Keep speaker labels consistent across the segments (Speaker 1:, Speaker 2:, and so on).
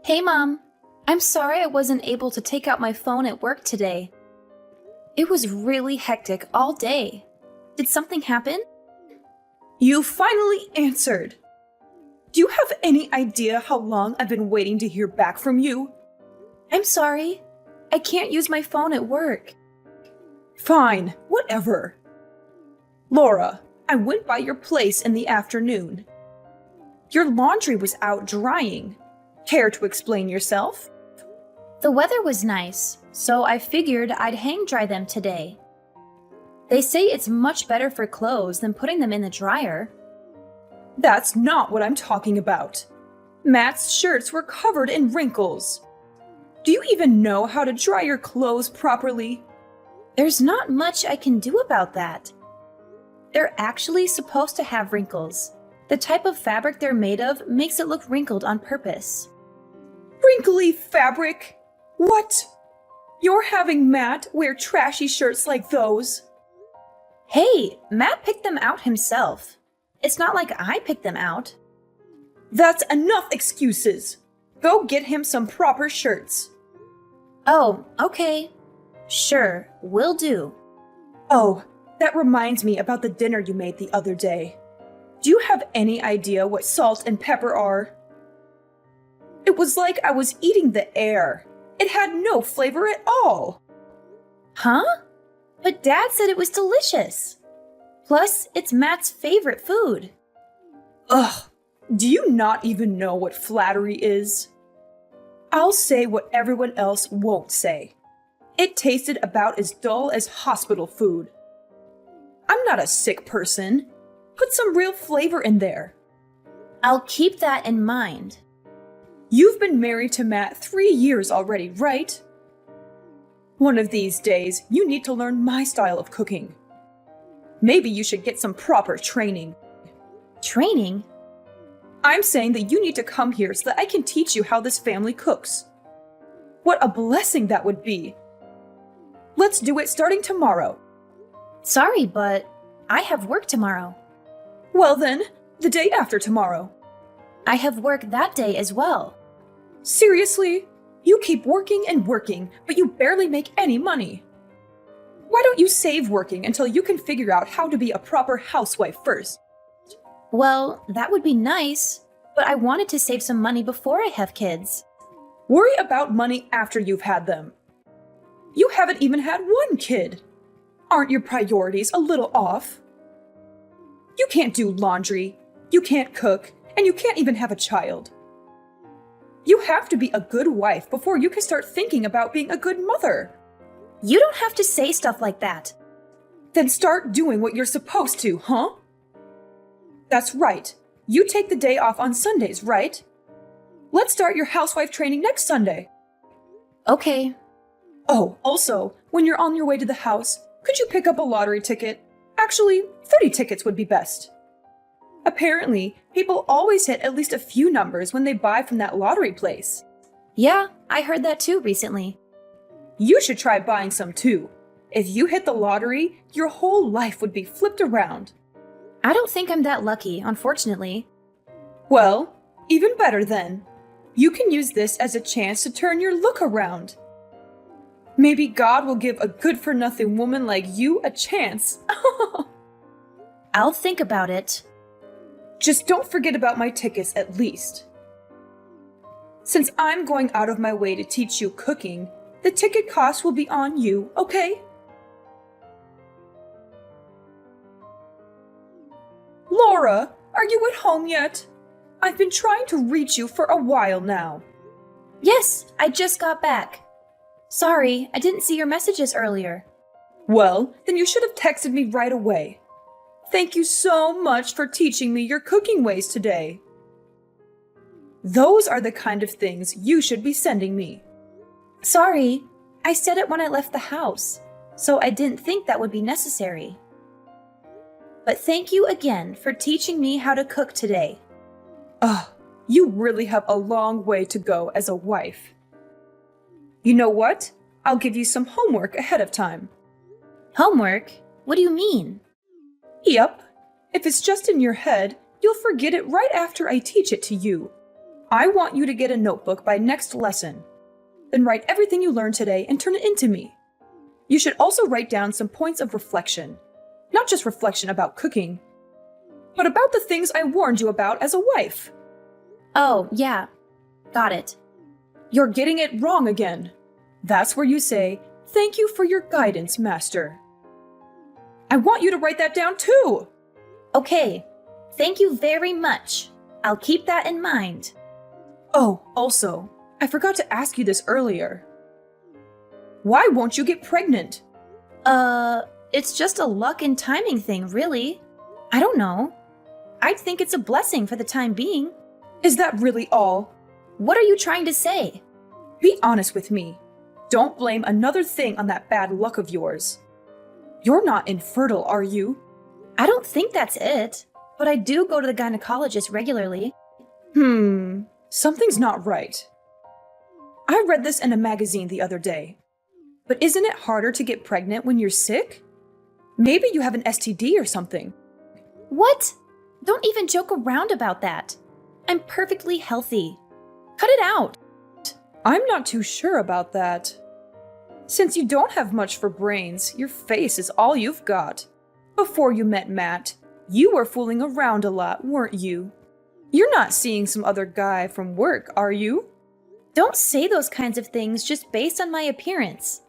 Speaker 1: Hey, Mom. I'm sorry I wasn't able to take out my phone at work today. It was really hectic all day. Did something happen?
Speaker 2: You finally answered! Do you have any idea how long I've been waiting to hear back from you?
Speaker 1: I'm sorry. I can't use my phone at work.
Speaker 2: Fine, whatever. Laura, I went by your place in the afternoon. Your laundry was out drying. Care to explain yourself?
Speaker 1: The weather was nice, so I figured I'd hang dry them today. They say it's much better for clothes than putting them in the dryer.
Speaker 2: That's not what I'm talking about. Matt's shirts were covered in wrinkles. Do you even know how to dry your clothes properly?
Speaker 1: There's not much I can do about that. They're actually supposed to have wrinkles. The type of fabric they're made of makes it look wrinkled on purpose.
Speaker 2: Wrinkly fabric? What? You're having Matt wear trashy shirts like those?
Speaker 1: Hey, Matt picked them out himself. It's not like I picked them out.
Speaker 2: That's enough excuses. Go get him some proper shirts.
Speaker 1: Oh, okay. Sure, will do.
Speaker 2: Oh, that reminds me about the dinner you made the other day. Do you have any idea what salt and pepper are? It was like I was eating the air. It had no flavor at all.
Speaker 1: Huh? But Dad said it was delicious. Plus, it's Matt's favorite food.
Speaker 2: Ugh, do you not even know what flattery is? I'll say what everyone else won't say. It tasted about as dull as hospital food. I'm not a sick person. Put some real flavor in there.
Speaker 1: I'll keep that in mind.
Speaker 2: You've been married to Matt 3 years already, right? One of these days, you need to learn my style of cooking. Maybe you should get some proper training.
Speaker 1: Training?
Speaker 2: I'm saying that you need to come here so that I can teach you how this family cooks. What a blessing that would be. Let's do it starting tomorrow.
Speaker 1: Sorry, but I have work tomorrow.
Speaker 2: Well then, the day after tomorrow.
Speaker 1: I have work that day as well.
Speaker 2: Seriously? You keep working and working, but you barely make any money. Why don't you save working until you can figure out how to be a proper housewife first?
Speaker 1: Well, that would be nice, but I wanted to save some money before I have kids.
Speaker 2: Worry about money after you've had them. You haven't even had one kid. Aren't your priorities a little off? You can't do laundry, you can't cook, and you can't even have a child. You have to be a good wife before you can start thinking about being a good mother.
Speaker 1: You don't have to say stuff like that.
Speaker 2: Then start doing what you're supposed to, huh? That's right. You take the day off on Sundays, right? Let's start your housewife training next Sunday.
Speaker 1: Okay.
Speaker 2: Oh, also, when you're on your way to the house, could you pick up a lottery ticket? Actually, 30 tickets would be best. Apparently, people always hit at least a few numbers when they buy from that lottery place.
Speaker 1: Yeah, I heard that too recently.
Speaker 2: You should try buying some too. If you hit the lottery, your whole life would be flipped around.
Speaker 1: I don't think I'm that lucky, unfortunately.
Speaker 2: Well, even better then. You can use this as a chance to turn your look around. Maybe God will give a good-for-nothing woman like you a chance.
Speaker 1: I'll think about it.
Speaker 2: Just don't forget about my tickets at least. Since I'm going out of my way to teach you cooking, the ticket cost will be on you, okay? Laura, are you at home yet? I've been trying to reach you for a while now.
Speaker 1: Yes, I just got back. Sorry, I didn't see your messages earlier.
Speaker 2: Well, then you should have texted me right away. Thank you so much for teaching me your cooking ways today. Those are the kind of things you should be sending me.
Speaker 1: Sorry, I said it when I left the house, so I didn't think that would be necessary. But thank you again for teaching me how to cook today.
Speaker 2: You really have a long way to go as a wife. You know what? I'll give you some homework ahead of time.
Speaker 1: Homework? What do you mean?
Speaker 2: Yep. If it's just in your head, you'll forget it right after I teach it to you. I want you to get a notebook by next lesson. Then write everything you learned today and turn it into me. You should also write down some points of reflection. Not just reflection about cooking, but about the things I warned you about as a wife.
Speaker 1: Oh, yeah. Got it.
Speaker 2: You're getting it wrong again. That's where you say, "Thank you for your guidance, Master." I want you to write that down too.
Speaker 1: Okay. Thank you very much. I'll keep that in mind.
Speaker 2: Oh, also, I forgot to ask you this earlier. Why won't you get pregnant?
Speaker 1: It's just a luck and timing thing, really. I don't know. I'd think it's a blessing for the time being.
Speaker 2: Is that really all?
Speaker 1: What are you trying to say?
Speaker 2: Be honest with me. Don't blame another thing on that bad luck of yours. You're not infertile, are you?
Speaker 1: I don't think that's it, but I do go to the gynecologist regularly.
Speaker 2: Something's not right. I read this in a magazine the other day. But isn't it harder to get pregnant when you're sick? Maybe you have an STD or something.
Speaker 1: What? Don't even joke around about that. I'm perfectly healthy. Cut it out.
Speaker 2: I'm not too sure about that. Since you don't have much for brains, your face is all you've got. Before you met Matt, you were fooling around a lot, weren't you? You're not seeing some other guy from work, are you?
Speaker 1: Don't say those kinds of things just based on my appearance.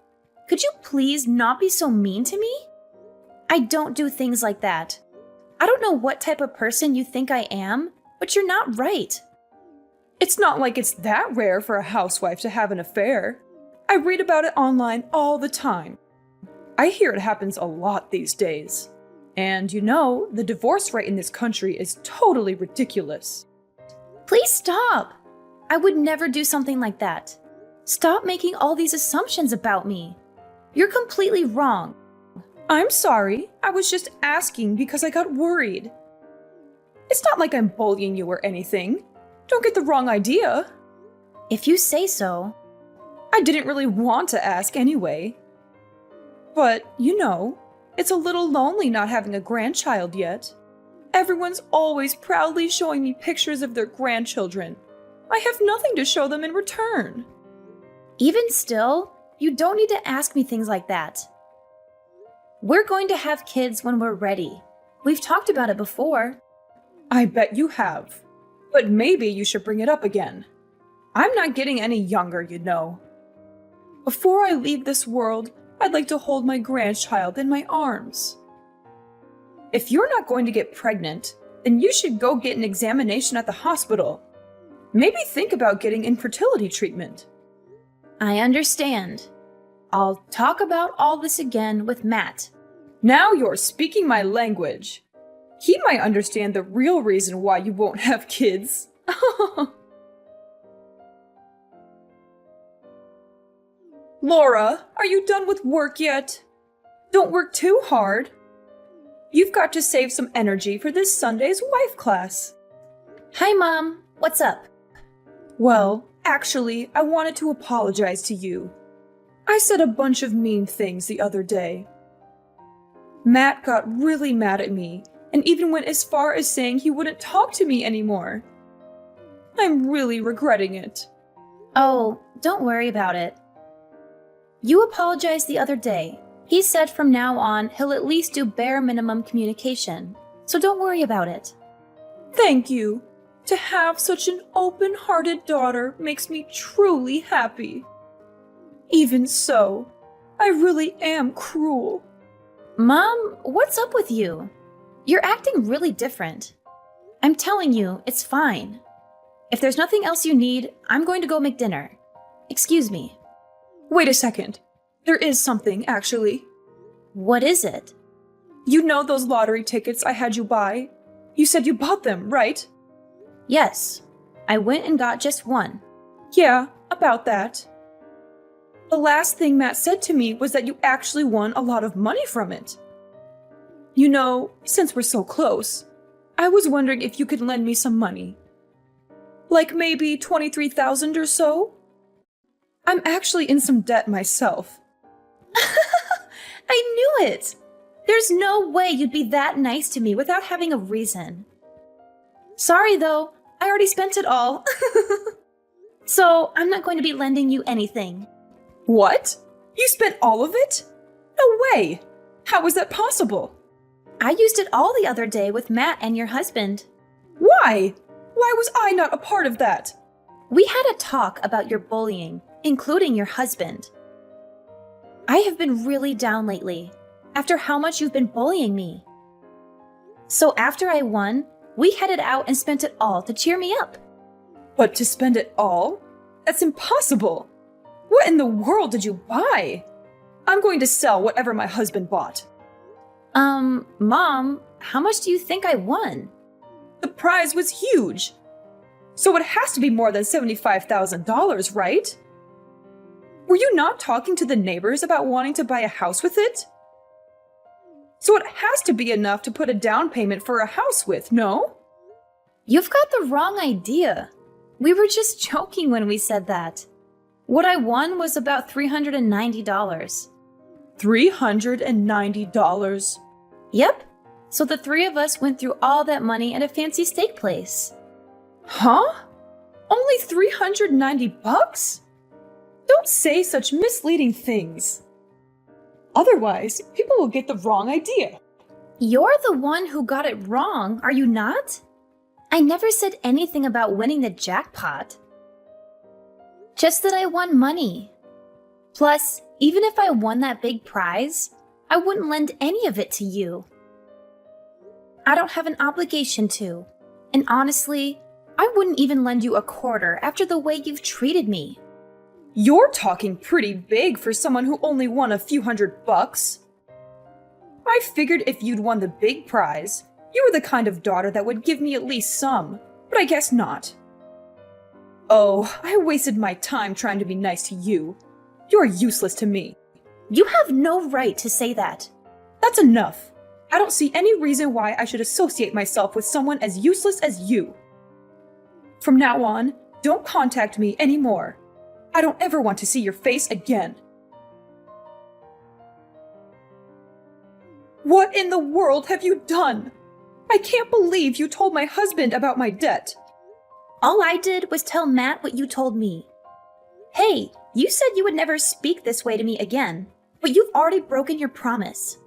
Speaker 1: Could you please not be so mean to me? I don't do things like that. I don't know what type of person you think I am, but you're not right.
Speaker 2: It's not like it's that rare for a housewife to have an affair. I read about it online all the time. I hear it happens a lot these days. And you know, the divorce rate in this country is totally ridiculous.
Speaker 1: Please stop. I would never do something like that. Stop making all these assumptions about me. You're completely wrong.
Speaker 2: I'm sorry. I was just asking because I got worried. It's not like I'm bullying you or anything. Don't get the wrong idea.
Speaker 1: If you say so.
Speaker 2: I didn't really want to ask anyway. But, you know, it's a little lonely not having a grandchild yet. Everyone's always proudly showing me pictures of their grandchildren. I have nothing to show them in return.
Speaker 1: Even still, you don't need to ask me things like that. We're going to have kids when we're ready. We've talked about it before.
Speaker 2: I bet you have. But maybe you should bring it up again. I'm not getting any younger, you know. Before I leave this world, I'd like to hold my grandchild in my arms. If you're not going to get pregnant, then you should go get an examination at the hospital. Maybe think about getting infertility treatment.
Speaker 1: I understand. I'll talk about all this again with Matt.
Speaker 2: Now you're speaking my language. He might understand the real reason why you won't have kids. Laura, are you done with work yet? Don't work too hard. You've got to save some energy for this Sunday's wife class.
Speaker 1: Hi, Mom. What's up?
Speaker 2: Well, actually, I wanted to apologize to you. I said a bunch of mean things the other day. Matt got really mad at me and even went as far as saying he wouldn't talk to me anymore. I'm really regretting it.
Speaker 1: Oh, don't worry about it. You apologized the other day. He said from now on he'll at least do bare minimum communication, so don't worry about it.
Speaker 2: Thank you. To have such an open-hearted daughter makes me truly happy. Even so, I really am cruel.
Speaker 1: Mom, what's up with you? You're acting really different. I'm telling you, it's fine. If there's nothing else you need, I'm going to go make dinner. Excuse me.
Speaker 2: Wait a second. There is something, actually.
Speaker 1: What is it?
Speaker 2: You know those lottery tickets I had you buy? You said you bought them, right?
Speaker 1: Yes. I went and got just one.
Speaker 2: Yeah, about that. The last thing Matt said to me was that you actually won a lot of money from it. You know, since we're so close, I was wondering if you could lend me some money. Like maybe $23,000 or so? I'm actually in some debt myself.
Speaker 1: I knew it! There's no way you'd be that nice to me without having a reason. Sorry though, I already spent it all. So I'm not going to be lending you anything.
Speaker 2: What? You spent all of it? No way! How was that possible?
Speaker 1: I used it all the other day with Matt and your husband.
Speaker 2: Why? Why was I not a part of that?
Speaker 1: We had a talk about your bullying, including your husband. I have been really down lately, after how much you've been bullying me. So after I won, we headed out and spent it all to cheer me up.
Speaker 2: But to spend it all? That's impossible! What in the world did you buy? I'm going to sell whatever my husband bought.
Speaker 1: Mom, how much do you think I won?
Speaker 2: The prize was huge. So it has to be more than $75,000, right? Were you not talking to the neighbors about wanting to buy a house with it? So it has to be enough to put a down payment for a house with, no?
Speaker 1: You've got the wrong idea. We were just joking when we said that. What I won was about $390.
Speaker 2: $390?
Speaker 1: Yep. So the three of us went through all that money at a fancy steak place.
Speaker 2: Huh? Only $390? Don't say such misleading things. Otherwise, people will get the wrong idea.
Speaker 1: You're the one who got it wrong, are you not? I never said anything about winning the jackpot. Just that I won money. Plus, even if I won that big prize, I wouldn't lend any of it to you. I don't have an obligation to. And honestly, I wouldn't even lend you a quarter after the way you've treated me.
Speaker 2: You're talking pretty big for someone who only won a few $100. I figured if you'd won the big prize, you were the kind of daughter that would give me at least some, but I guess not. Oh, I wasted my time trying to be nice to you. You're useless to me.
Speaker 1: You have no right to say that.
Speaker 2: That's enough. I don't see any reason why I should associate myself with someone as useless as you. From now on, don't contact me anymore. I don't ever want to see your face again. What in the world have you done? I can't believe you told my husband about my debt.
Speaker 1: All I did was tell Matt what you told me. Hey, you said you would never speak this way to me again, but you've already broken your promise.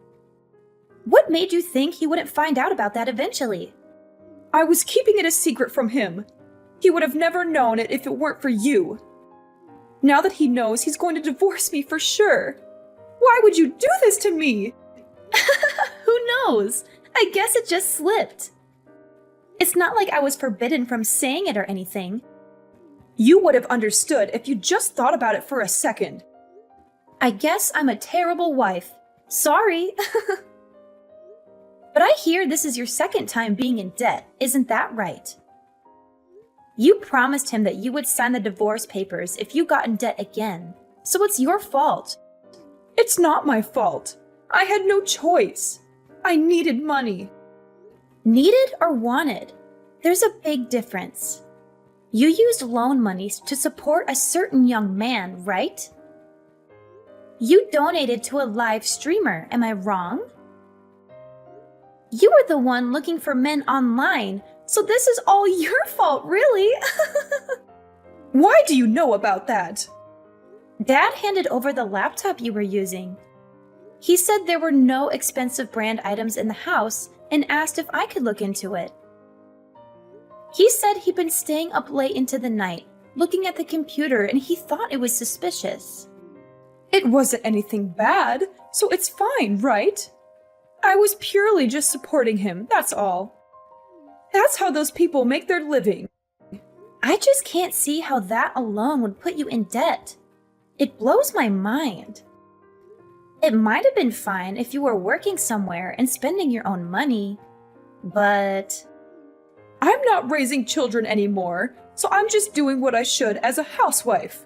Speaker 1: What made you think he wouldn't find out about that eventually?
Speaker 2: I was keeping it a secret from him. He would have never known it if it weren't for you. Now that he knows, he's going to divorce me for sure. Why would you do this to me?
Speaker 1: Who knows? I guess it just slipped. It's not like I was forbidden from saying it or anything.
Speaker 2: You would have understood if you just thought about it for a second.
Speaker 1: I guess I'm a terrible wife. Sorry. But I hear this is your second time being in debt, isn't that right? You promised him that you would sign the divorce papers if you got in debt again, so it's your fault.
Speaker 2: It's not my fault. I had no choice. I needed money.
Speaker 1: Needed or wanted? There's a big difference. You used loan monies to support a certain young man, right? You donated to a live streamer, am I wrong? You were the one looking for men online, so this is all your fault, really.
Speaker 2: Why do you know about that?
Speaker 1: Dad handed over the laptop you were using. He said there were no expensive brand items in the house and asked if I could look into it. He said he'd been staying up late into the night, looking at the computer, and he thought it was suspicious.
Speaker 2: It wasn't anything bad, so it's fine, right? I was purely just supporting him, that's all. That's how those people make their living.
Speaker 1: I just can't see how that alone would put you in debt. It blows my mind. It might have been fine if you were working somewhere and spending your own money, but...
Speaker 2: I'm not raising children anymore, so I'm just doing what I should as a housewife.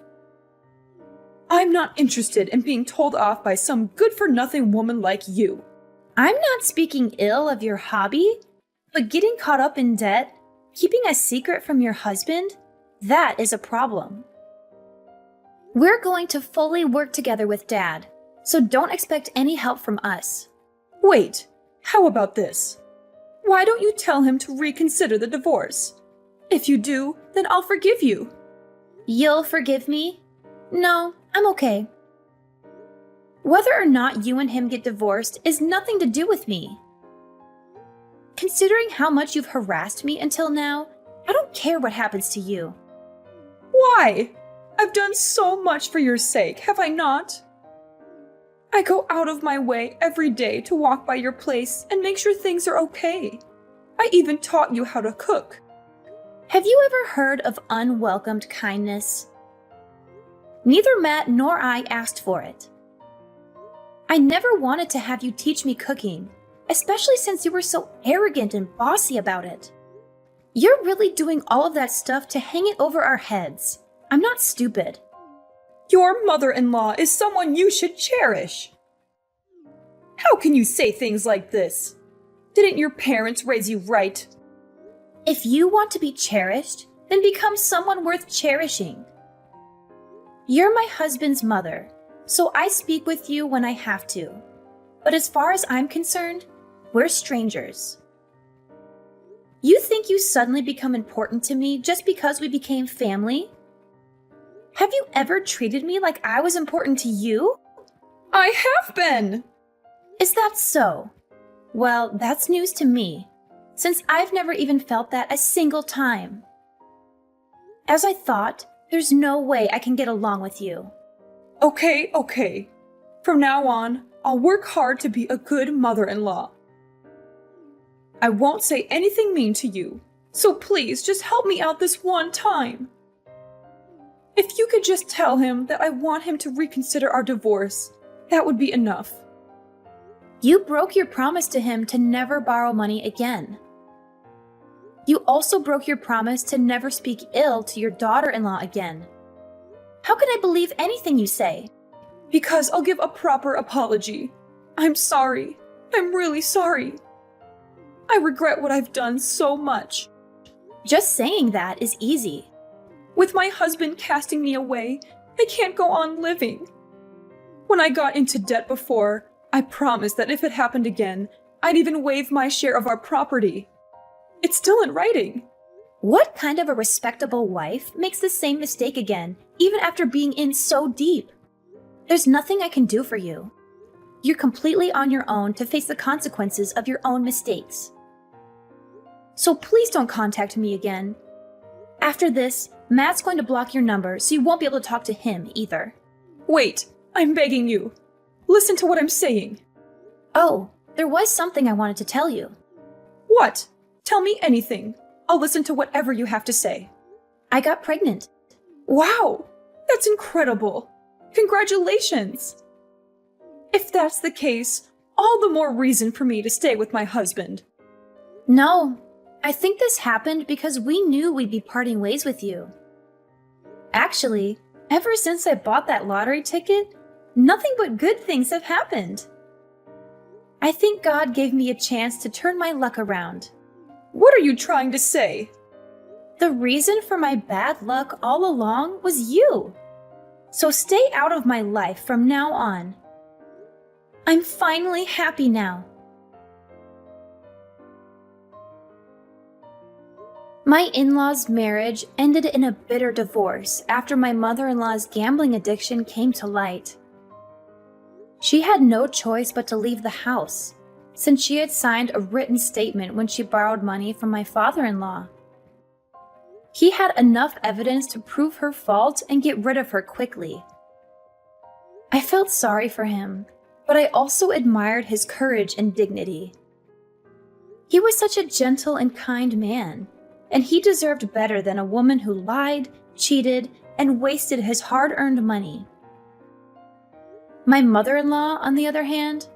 Speaker 2: I'm not interested in being told off by some good-for-nothing woman like you.
Speaker 1: I'm not speaking ill of your hobby, but getting caught up in debt, keeping a secret from your husband, that is a problem. We're going to fully work together with Dad, so don't expect any help from us.
Speaker 2: Wait, how about this? Why don't you tell him to reconsider the divorce? If you do, then I'll forgive you.
Speaker 1: You'll forgive me? No, I'm okay. Whether or not you and him get divorced is nothing to do with me. Considering how much you've harassed me until now, I don't care what happens to you.
Speaker 2: Why? I've done so much for your sake, have I not? I go out of my way every day to walk by your place and make sure things are okay. I even taught you how to cook.
Speaker 1: Have you ever heard of unwelcomed kindness? Neither Matt nor I asked for it. I never wanted to have you teach me cooking, especially since you were so arrogant and bossy about it. You're really doing all of that stuff to hang it over our heads. I'm not stupid.
Speaker 2: Your mother-in-law is someone you should cherish. How can you say things like this? Didn't your parents raise you right?
Speaker 1: If you want to be cherished, then become someone worth cherishing. You're my husband's mother, so I speak with you when I have to. But as far as I'm concerned, we're strangers. You think you suddenly become important to me just because we became family? Have you ever treated me like I was important to you?
Speaker 2: I have been!
Speaker 1: Is that so? Well, that's news to me, since I've never even felt that a single time. As I thought, there's no way I can get along with you.
Speaker 2: Okay. From now on, I'll work hard to be a good mother-in-law. I won't say anything mean to you, so please just help me out this one time. If you could just tell him that I want him to reconsider our divorce, that would be enough.
Speaker 1: You broke your promise to him to never borrow money again. You also broke your promise to never speak ill to your daughter-in-law again. How can I believe anything you say?
Speaker 2: Because I'll give a proper apology. I'm sorry. I'm really sorry. I regret what I've done so much.
Speaker 1: Just saying that is easy.
Speaker 2: With my husband casting me away, I can't go on living. When I got into debt before, I promised that if it happened again, I'd even waive my share of our property. It's still in writing.
Speaker 1: What kind of a respectable wife makes the same mistake again, even after being in so deep? There's nothing I can do for you. You're completely on your own to face the consequences of your own mistakes. So please don't contact me again. After this, Matt's going to block your number, so you won't be able to talk to him either.
Speaker 2: Wait, I'm begging you. Listen to what I'm saying.
Speaker 1: Oh, there was something I wanted to tell you.
Speaker 2: What? Tell me anything. I'll listen to whatever you have to say.
Speaker 1: I got pregnant.
Speaker 2: Wow, that's incredible. Congratulations. If that's the case, all the more reason for me to stay with my husband.
Speaker 1: No, I think this happened because we knew we'd be parting ways with you. Actually, ever since I bought that lottery ticket, nothing but good things have happened. I think God gave me a chance to turn my luck around.
Speaker 2: What are you trying to say?
Speaker 1: The reason for my bad luck all along was you. So stay out of my life from now on. I'm finally happy now. My in-laws' marriage ended in a bitter divorce after my mother-in-law's gambling addiction came to light. She had no choice but to leave the house, since she had signed a written statement when she borrowed money from my father-in-law. He had enough evidence to prove her fault and get rid of her quickly. I felt sorry for him, but I also admired his courage and dignity. He was such a gentle and kind man, and he deserved better than a woman who lied, cheated, and wasted his hard-earned money. My mother-in-law, on the other hand,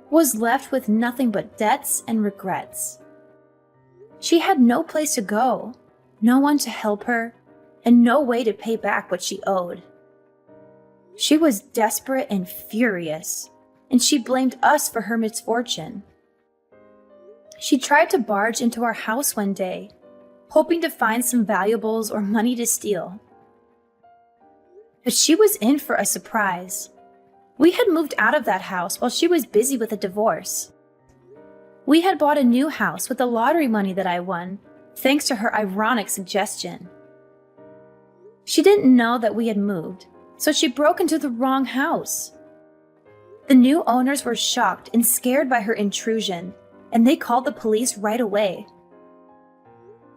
Speaker 1: was left with nothing but debts and regrets. She had no place to go, no one to help her, and no way to pay back what she owed. She was desperate and furious, and she blamed us for her misfortune. She tried to barge into our house one day, hoping to find some valuables or money to steal. But she was in for a surprise. We had moved out of that house while she was busy with a divorce. We had bought a new house with the lottery money that I won, thanks to her ironic suggestion. She didn't know that we had moved, so she broke into the wrong house. The new owners were shocked and scared by her intrusion, and they called the police right away.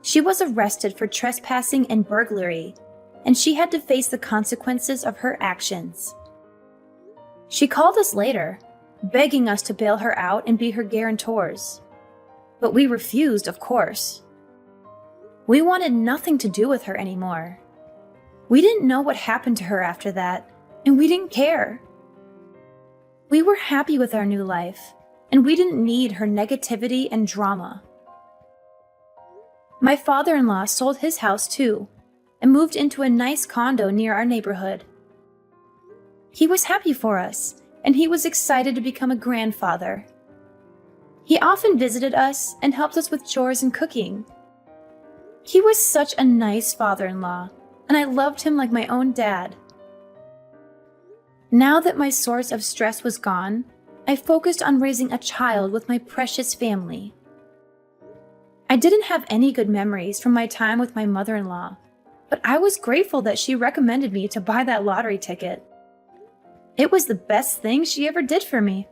Speaker 1: She was arrested for trespassing and burglary, and she had to face the consequences of her actions. She called us later, begging us to bail her out and be her guarantors. But we refused, of course. We wanted nothing to do with her anymore. We didn't know what happened to her after that, and we didn't care. We were happy with our new life, and we didn't need her negativity and drama. My father-in-law sold his house too, and moved into a nice condo near our neighborhood. He was happy for us, and he was excited to become a grandfather. He often visited us and helped us with chores and cooking. He was such a nice father-in-law, and I loved him like my own dad. Now that my source of stress was gone, I focused on raising a child with my precious family. I didn't have any good memories from my time with my mother-in-law, but I was grateful that she recommended me to buy that lottery ticket. It was the best thing she ever did for me.